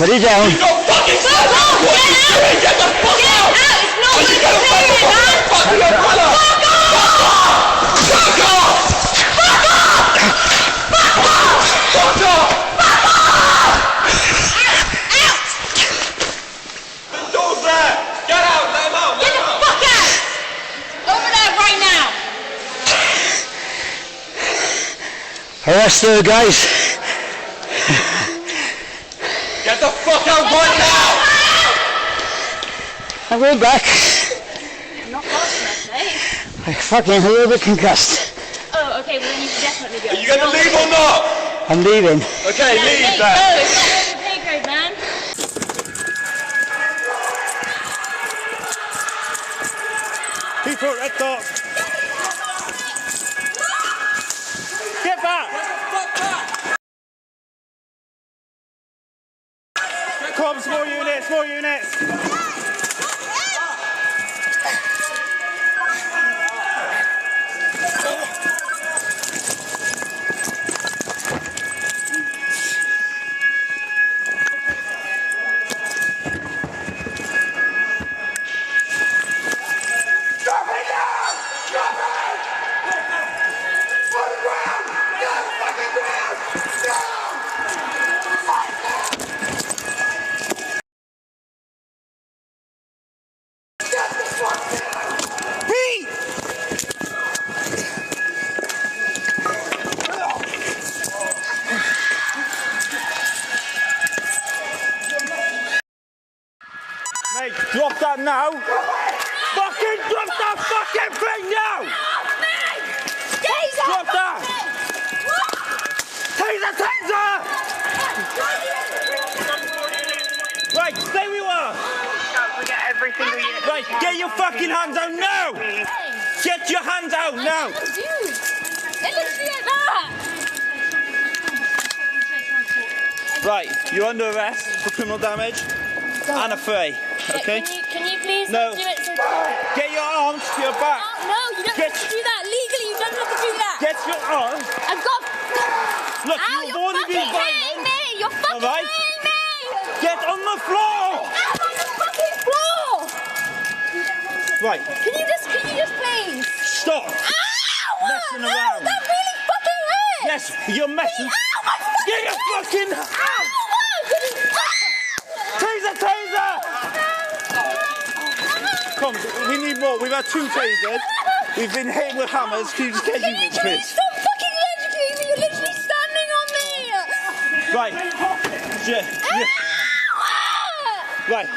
Put it down. You've got fucking sledgehammer! What are you doing? Get the fuck out! It's not Are you what gonna you're doing, man! fucking umbrella? Fuck off! Fuck off! Fuck off! Fuck off! Fuck off! Fuck off! Out! The door's there! Get out! Let him out! Get the fuck out! Over there right now! Arrest the guys. Get the fuck out right now! I'm going back. I'm not passing that, mate. I'm fucking a little bit concussed. Oh, okay, well then you can definitely go. Are you gonna leave or not? I'm leaving. Okay, No, leave mate, then. no, it's not on the pay grade, man. People at top. Get back! Cops, more units, more units! Mate, drop that now! Fucking drop that fucking thing now! Drop that! Taser, taser! Right, stay where you are! Right, get your fucking hands out now! Get your hands out now! Dude, they're literally like that. Right, you're under arrest for criminal damage and a fray, okay? Can you please No. do it so quick? Get your arms to your back! No, you don't have to do that. Legally, you don't have to do that. Get your arms! I've got... Look, Ow, you've you're already been fucking hitting violent! me! You're fucking Alright. hitting me! Get on the floor! I'm on the fucking floor! Right, Can you just please? stop! Ow! Messing No, around. that really fucking hurt! Yes, you're messing. Ow, my fucking... Get your fucking Ow! taser, taser! Come, we need more. We've had 2 tasers. We've been hit with hammers. Can you just get units, please? Stop fucking electrocuting me! You're literally standing on me! Right. Yeah. Ow! Right.